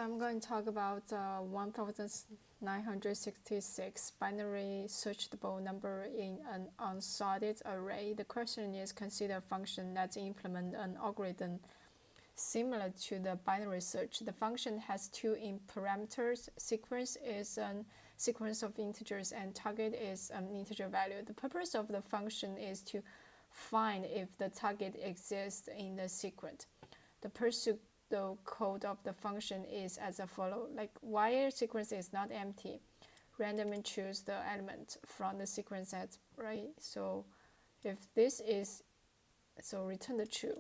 I'm going to talk about 1966 binary searchable number in an unsorted array. The question is, consider a function that implements an algorithm similar to the binary search. The function has two parameters. Sequence is a sequence of integers and target is an integer value. The purpose of the function is to find if the target exists in the sequence. The code of the function is as follows, like while sequence is not empty, randomly choose the element from the sequence set, right? So if this is, so return the true.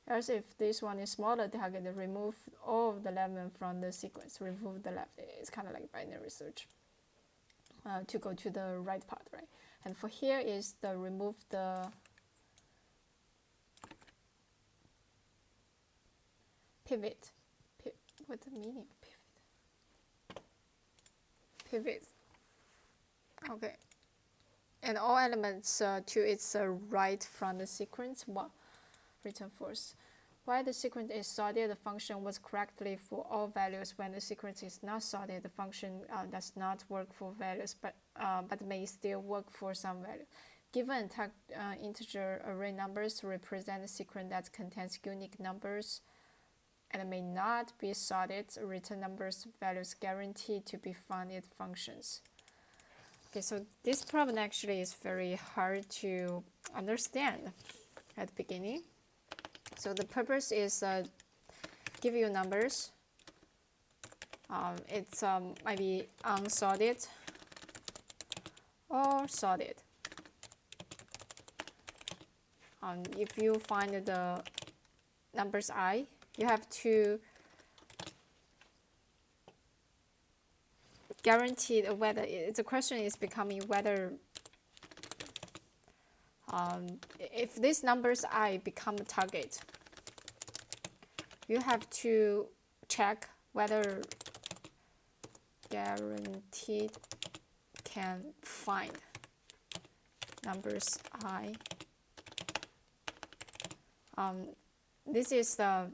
Else if this one is smaller target, remove all of the element from the sequence, remove the left. It's kind of like binary search to go to the right part, right? And for here is the remove the pivot. What's the meaning of pivot? Pivot. Okay. And all elements to its right from the sequence. One. Return false. While the sequence is sorted, the function works correctly for all values. When the sequence is not sorted, the function does not work for values, but may still work for some value. Given integer array numbers represent a sequence that contains unique numbers and may not be sorted, return numbers values guaranteed to be found in functions. Okay, so this problem actually is very hard to understand at the beginning. So the purpose is give you numbers. It's might be unsorted or sorted. If you find the numbers I, you have to guarantee whether the question is becoming whether if these numbers I become a target, you have to check whether guaranteed can find numbers I. This is the,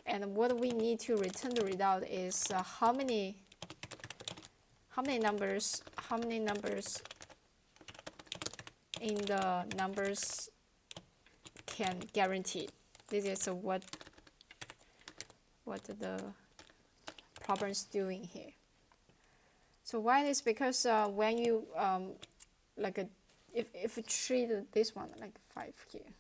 and what we need to return the result is how many numbers in the numbers can guarantee. This is what the problem is doing here. So why is because when you if you treat this one like 5 here,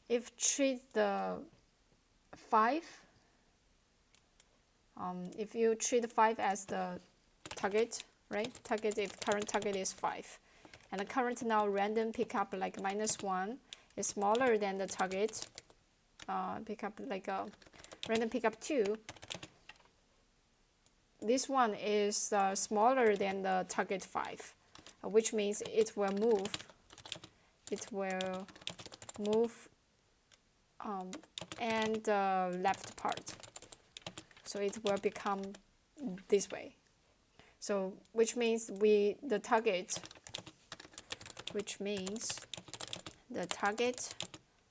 if treat the 5, if you treat 5 as the target, right? Target, if current target is 5, and the current now random pickup like -1 is smaller than the target, pickup like a random pickup 2. This one is smaller than the target 5, which means it will move. It will move and the left part. So it will become this way. So which means the target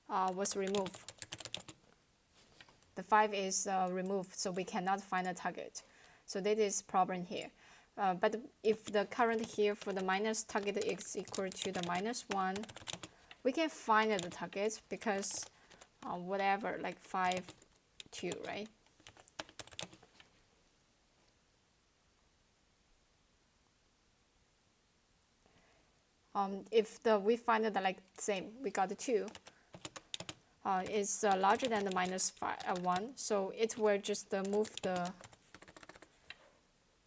was removed. The 5 is removed, so we cannot find a target. So that is problem here. But if the current here for the minus target is equal to the -1, we can find the target because whatever, like 5, 2, right? If we find it like same, we got the 2 is larger than the -1, so it will just move the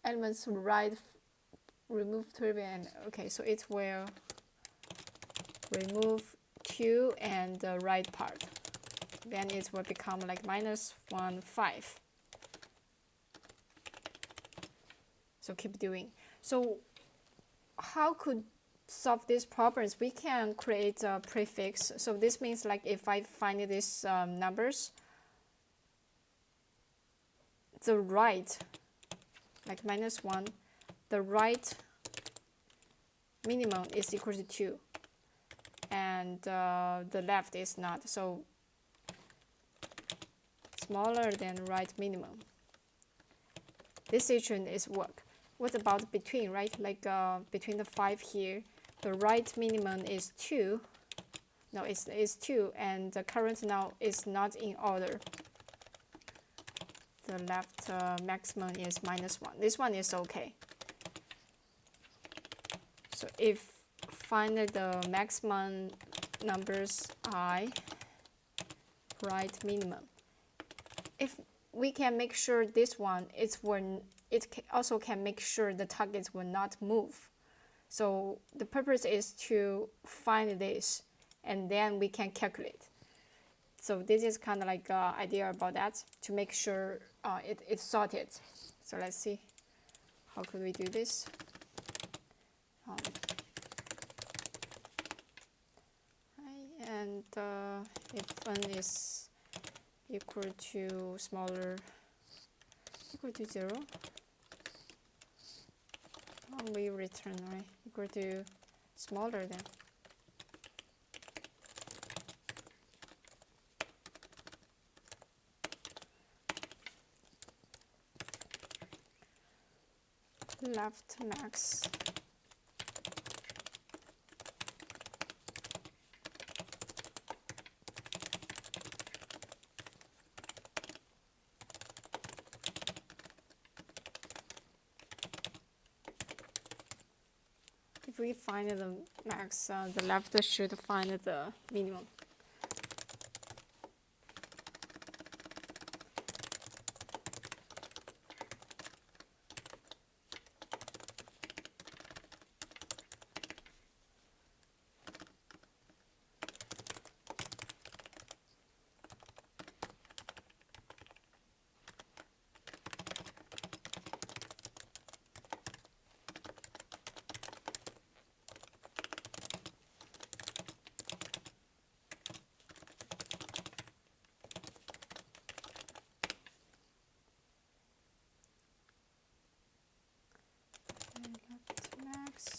elements right, remove 3 and okay, so it will remove 2 and the right part. Then it will become like -1, 5. So keep doing. So how could solve these problems? We can create a prefix. So this means like if I find these numbers, the right, like -1, the right minimum is equal to 2, and the left is not. So smaller than right minimum. This situation is work. What about between, right? Like between the 5 here, the right minimum is 2. No, it's 2, and the current now is not in order. The left maximum is -1. This one is okay. So if find the maximum numbers I, right minimum. If we can make sure this one is when it also can make sure the targets will not move. So the purpose is to find this, and then we can calculate. So this is kind of like an idea about that, to make sure it's sorted. So let's see, how could we do this? And if n is equal to smaller, equal to 0, we return, right, equal to smaller than. Left max. If we find the max, the left should find the minimum. Max.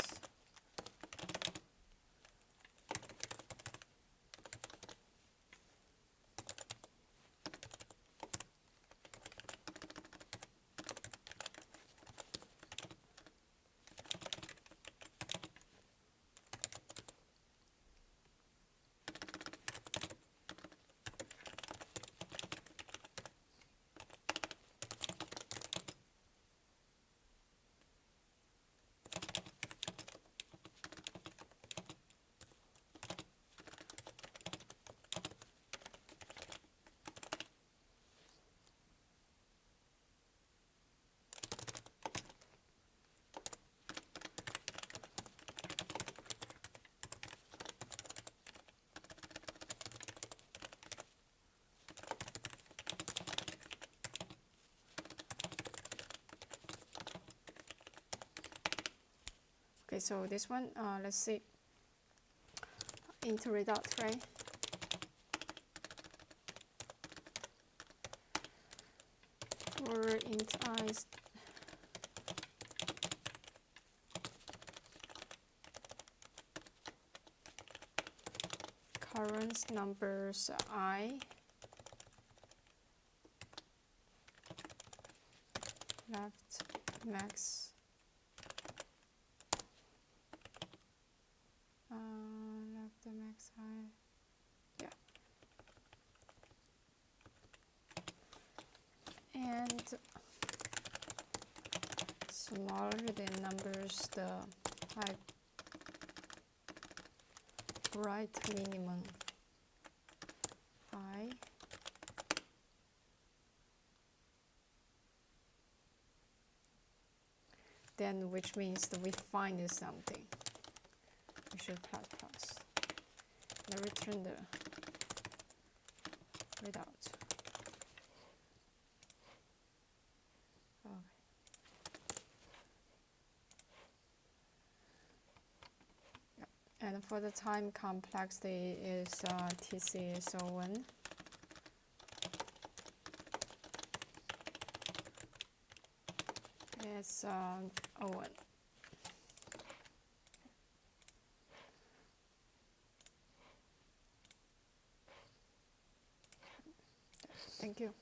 Okay, so this one, let's see, int result, right? For int I, current numbers I, left max, left max I, yeah, and smaller than numbers the right minimum I, then which means that we find something. We should plus plus. Now return the result. Okay. Yep. And for the time complexity is TC is 01. It's 01. Thank you.